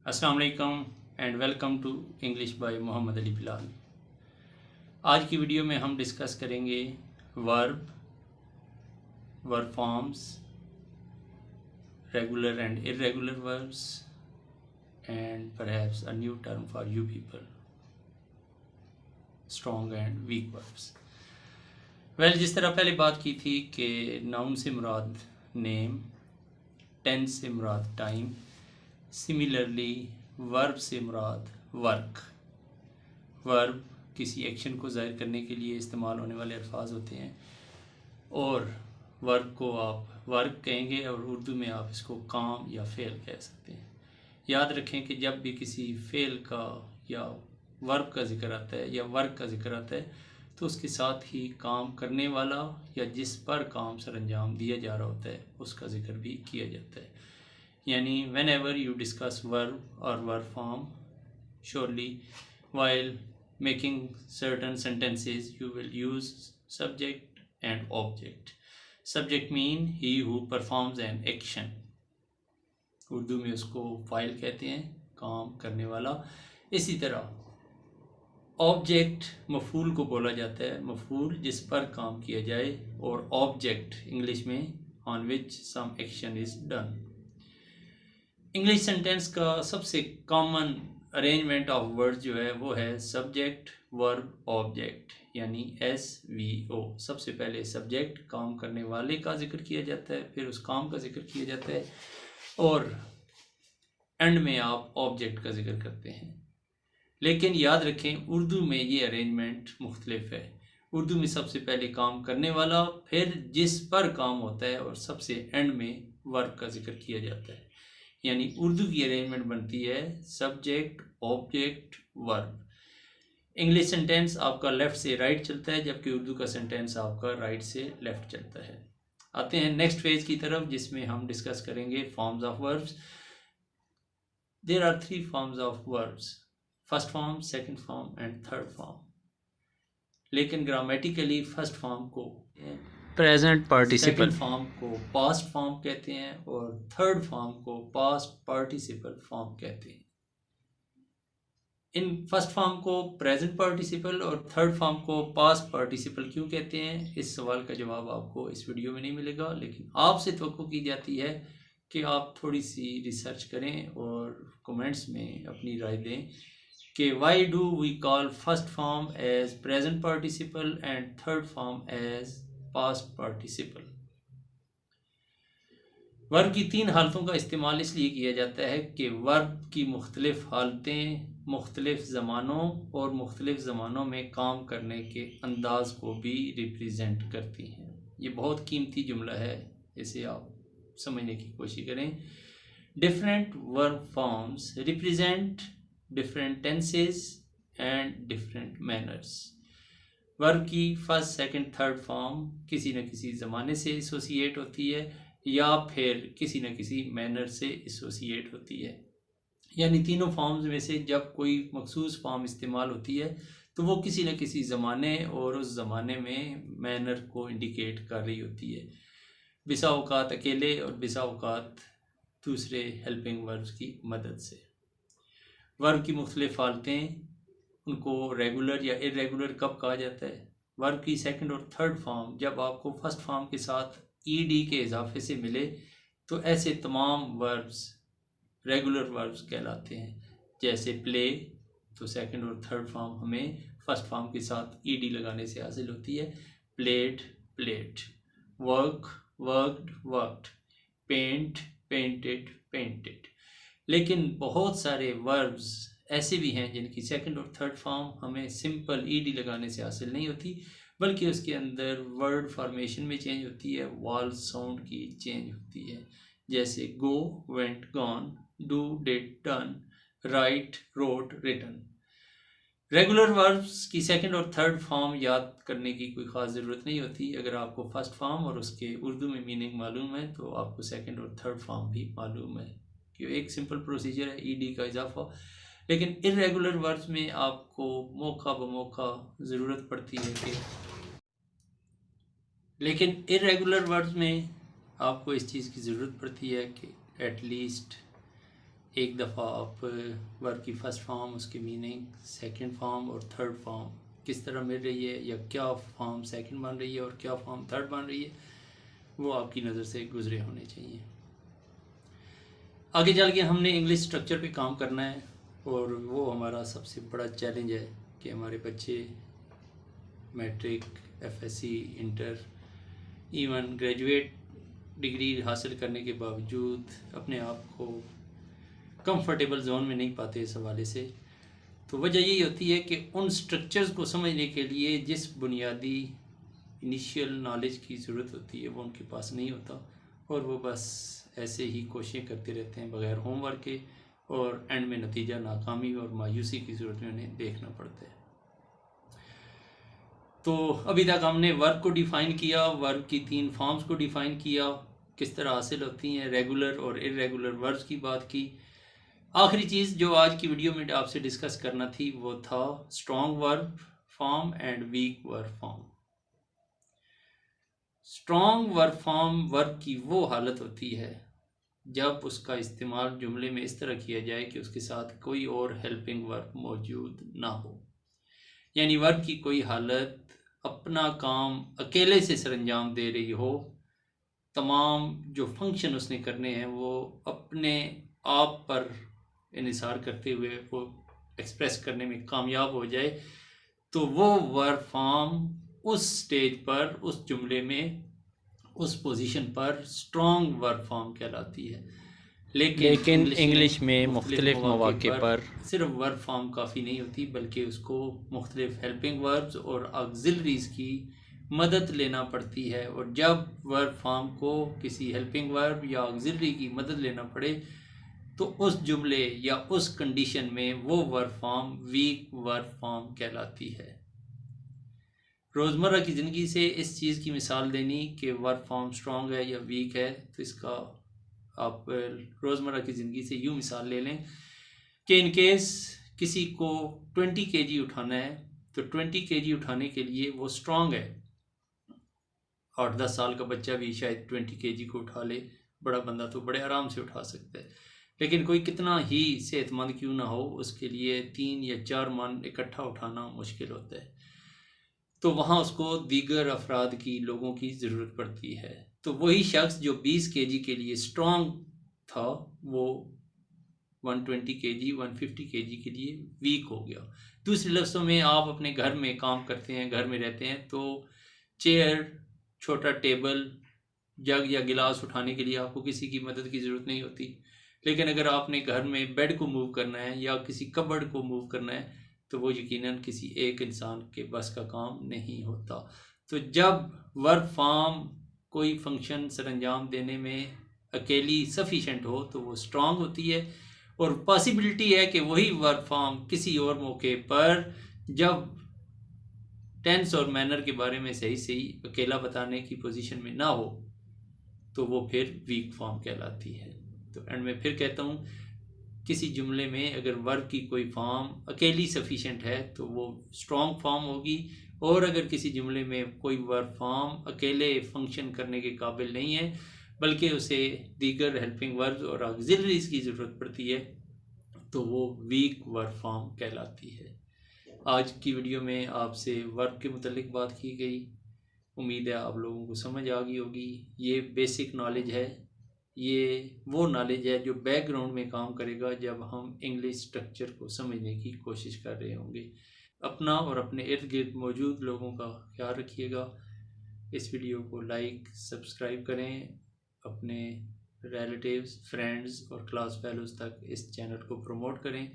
अस्सलाम वालेकुम and welcome to English by Mohammad Ali Bilal. आज की वीडियो में हम डिस्कस करेंगे verb forms, regular and irregular verbs and perhaps a new term for you people, strong and weak verbs. जिस तरह पहले बात की थी कि नाउन से मुराद नेम, टेंस से मुराद टाइम, सिमिलरली वर्ब से मुराद वर्क। वर्ब किसी एक्शन को ज़ाहिर करने के लिए इस्तेमाल होने वाले अल्फाज होते हैं और वर्क को आप वर्क कहेंगे और उर्दू में आप इसको काम या फ़ेल कह सकते हैं। याद रखें कि जब भी किसी फ़ेल का या वर्ब का ज़िक्र आता है या वर्क का ज़िक्र आता है तो उसके साथ ही काम करने वाला या जिस पर काम सर अंजाम दिया जा रहा होता है उसका ज़िक्र भी किया जाता है। यानी whenever you discuss verb or verb form, surely while making certain sentences you will use subject and object. Subject mean he who performs an action. Urdu में उसको फाइल कहते हैं, काम करने वाला। इसी तरह ऑब्जेक्ट मफूल को बोला जाता है, मफूल जिस पर काम किया जाए, और ऑब्जेक्ट इंग्लिश में on which some action is done. English sentence का सबसे कॉमन अरेंजमेंट ऑफ वर्ड्स जो है वो है सब्जेक्ट वर्ब ऑब्जेक्ट, यानी SVO। सबसे पहले सब्जेक्ट काम करने वाले का जिक्र किया जाता है, फिर उस काम का जिक्र किया जाता है और एंड में आप ऑब्जेक्ट का जिक्र करते हैं। लेकिन याद रखें उर्दू में ये अरेंजमेंट मुख्तलिफ है। उर्दू में सबसे पहले काम करने वाला, फिर जिस पर काम होता है और सबसे एंड में वर्ब का जिक्र किया जाता है। यानी उर्दू की अरेंजमेंट बनती है subject object verb. English sentence आपका लेफ्ट से राइट चलता है जबकि उर्दू का सेंटेंस आपका राइट से लेफ्ट चलता है। आते हैं नेक्स्ट पेज की तरफ जिसमें हम डिस्कस करेंगे forms of verbs. There are 3 forms of verbs, first form, second form and third form. लेकिन ग्रामेटिकली फर्स्ट फॉर्म को प्रेजेंट पार्टिसिपल, सेकंड फॉर्म को पास्ट फॉर्म कहते हैं और थर्ड फॉर्म को पास्ट पार्टिसिपल फॉर्म कहते हैं। इन फर्स्ट फॉर्म को प्रेजेंट पार्टिसिपल और थर्ड फॉर्म को पास्ट पार्टिसिपल क्यों कहते हैं, इस सवाल का जवाब आपको इस वीडियो में नहीं मिलेगा, लेकिन आपसे तवक्को की जाती है कि आप थोड़ी सी रिसर्च करें और कमेंट्स में अपनी राय दें कि why do we call first form as present participle and third form as past participle. Verb की 3 हालतों का इस्तेमाल इसलिए किया जाता है कि वर्ब की मुख्तलिफ हालतें मुख्तलिफ ज़मानों और मुख्तलिफ ज़मानों में काम करने के अंदाज को भी रिप्रेजेंट करती हैं। ये बहुत कीमती जुमला है, इसे आप समझने की कोशिश करें। Different verb forms represent different tenses and different manners. Verb की फर्स्ट सेकंड थर्ड फॉर्म किसी न किसी ज़माने से एसोसिएट होती है या फिर किसी न किसी मैनर से एसोसिएट होती है। यानी तीनों फॉर्म्स में से जब कोई मखसूस फॉर्म इस्तेमाल होती है तो वो किसी न किसी ज़माने और उस ज़माने में मैनर को इंडिकेट कर रही होती है। बिसा औकात अकेले और बिसा औकात दूसरे हेल्पिंग वर्ब्स की मदद से। वर्ब की मुख्तलिफ हालतें, उनको रेगुलर या इरेगुलर कब कहा जाता है। वर्ब की सेकंड और थर्ड फॉर्म जब आपको फर्स्ट फॉर्म के साथ ईडी के इजाफे से मिले तो ऐसे तमाम वर्ब्स रेगुलर वर्ब्स कहलाते हैं। जैसे प्ले, तो सेकंड और थर्ड फॉर्म हमें फर्स्ट फॉर्म के साथ ईडी लगाने से हासिल होती है। Played played, work worked worked, paint painted painted. लेकिन बहुत सारे वर्ब्स ऐसे भी हैं जिनकी सेकंड और थर्ड फॉर्म हमें सिंपल ईडी लगाने से हासिल नहीं होती, बल्कि उसके अंदर वर्ड फॉर्मेशन में चेंज होती है, वॉल साउंड की चेंज होती है। जैसे go went gone, do did done, write wrote written. Regular verbs की सेकंड और थर्ड फॉर्म याद करने की कोई ख़ास ज़रूरत नहीं होती। अगर आपको फर्स्ट फॉर्म और उसके उर्दू में मीनिंग मालूम है तो आपको सेकंड और थर्ड फॉर्म भी मालूम है कि एक सिंपल प्रोसीजर है ईडी का इजाफा। लेकिन इरेगुलर वर्ब्स में आपको मौका ब मौका ज़रूरत पड़ती है कि लेकिन इरेगुलर वर्ड्स में आपको इस चीज़ की ज़रूरत पड़ती है कि एटलीस्ट एक दफ़ा आप वर्ब की फ़र्स्ट फॉर्म, उसकी मीनिंग, सेकंड फॉर्म और थर्ड फॉर्म किस तरह मिल रही है, या क्या फॉर्म सेकंड बन रही है और क्या फॉर्म थर्ड बन रही है, वो आपकी नज़र से गुजरे होने चाहिए। आगे चल के हमने इंग्लिश स्ट्रक्चर पे काम करना है, और वो हमारा सबसे बड़ा चैलेंज है कि हमारे बच्चे matric, FSC, inter, even graduate degree हासिल करने के बावजूद अपने आप को कंफर्टेबल जोन में नहीं पाते इस हवाले से। तो वजह यही होती है कि उन स्ट्रक्चर्स को समझने के लिए जिस बुनियादी इनिशियल नॉलेज की ज़रूरत होती है वो उनके पास नहीं होता, और वो बस ऐसे ही कोशिशें करते रहते हैं बगैर होमवर्क के, और एंड में नतीजा नाकामी और मायूसी की ज़रूरत में उन्हें देखना पड़ता है। तो अभी तक हमने वर्ब को डिफ़ाइन किया, वर्ब की 3 फॉर्म्स को डिफ़ाइन किया, किस तरह हासिल होती हैं, रेगुलर और इर्रेगुलर वर्ब्स की बात की। आखिरी चीज़ जो आज की वीडियो में आपसे डिस्कस करना थी वो था strong verb form and weak verb form. Strong verb form verb की वो हालत होती है जब उसका इस्तेमाल जुमले में इस तरह किया जाए कि उसके साथ कोई और हेल्पिंग वर्ब मौजूद ना हो, यानी वर्ब की कोई हालत अपना काम अकेले से सरंजाम दे रही हो, तमाम जो फंक्शन उसने करने हैं वो अपने आप पर इन्हिसार करते हुए वो एक्सप्रेस करने में कामयाब हो जाए, तो वो वर्ब फॉर्म उस स्टेज पर, उस जुमले में, उस पोजीशन पर स्ट्रॉन्ग वर्ब फॉर्म कहलाती है। लेकिन इंग्लिश में मुख्तलिफ मौके पर सिर्फ वर्ब फॉर्म काफ़ी नहीं होती, बल्कि उसको मुख्तलिफ हेल्पिंग वर्ब्स और ऑक्सिलरीज की मदद लेना पड़ती है, और जब वर्ब फॉर्म को किसी हेल्पिंग वर्ब या ऑक्सिलरी की मदद लेना पड़े तो उस जुमले या उस कंडीशन में वो verb form weak verb form कहलाती है। रोज़मर्रा की ज़िंदगी से इस चीज़ की मिसाल देनी कि वर्ब फॉर्म स्ट्रॉन्ग है या वीक है, तो इसका आप रोज़मर्रा की ज़िंदगी से यूँ मिसाल ले लें कि इन केस किसी को 20 kg उठाना है, तो 20 kg उठाने के लिए वो स्ट्रॉन्ग है। 8-10 साल का बच्चा भी शायद 20 kg को उठा ले, बड़ा बंदा तो बड़े आराम से उठा सकता है, लेकिन कोई कितना ही सेहतमंद क्यों ना हो, उसके लिए 3 या 4 मन इकट्ठा उठाना मुश्किल होता है। तो वहाँ उसको दीगर अफराद की, लोगों की ज़रूरत पड़ती है। तो वही शख्स जो 20 kg के लिए स्ट्रॉन्ग था, वो 120 kg, 150 kg के लिए वीक हो गया। दूसरे लफ्ज़ों में, आप अपने घर में काम करते हैं, घर में रहते हैं, तो चेयर, छोटा टेबल, जग या गिलास उठाने के लिए आपको किसी की मदद की ज़रूरत नहीं होती। लेकिन अगर आपने घर में बेड को मूव करना है या किसी कबर्ड को मूव करना है, तो वो यकीनन किसी एक इंसान के बस का काम नहीं होता। तो जब वर्ब फॉर्म कोई फंक्शन सरंजाम देने में अकेली सफिशेंट हो तो वो स्ट्रॉन्ग होती है, और पॉसिबिलिटी है कि वही वर्ब फॉर्म किसी और मौके पर, जब टेंस और मैनर के बारे में सही सही अकेला बताने की पोजीशन में ना हो, तो वो फिर वीक फॉर्म कहलाती है। तो एंड में फिर कहता हूँ, किसी जुमले में अगर वर्ब की कोई फॉर्म अकेली सफिशेंट है तो वो स्ट्रॉन्ग फॉर्म होगी, और अगर किसी जुमले में कोई वर्ब फॉर्म अकेले फंक्शन करने के काबिल नहीं है, बल्कि उसे दीगर हेल्पिंग वर्ब्स और ऑक्सिलरीज की ज़रूरत पड़ती है, तो वो वीक वर्ब फॉर्म कहलाती है। आज की वीडियो में आपसे वर्ब के मुतालिक बात की गई। उम्मीद है आप लोगों को समझ आ गई होगी। ये बेसिक नॉलेज है, ये वो नॉलेज है जो बैकग्राउंड में काम करेगा जब हम इंग्लिश स्ट्रक्चर को समझने की कोशिश कर रहे होंगे। अपना और अपने इर्द गिर्द मौजूद लोगों का ख्याल रखिएगा। इस वीडियो को लाइक, सब्सक्राइब करें, अपने रिलेटिव्स, फ्रेंड्स और क्लास फेलोज़ तक इस चैनल को प्रमोट करें।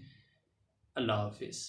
अल्लाह हाफिज़।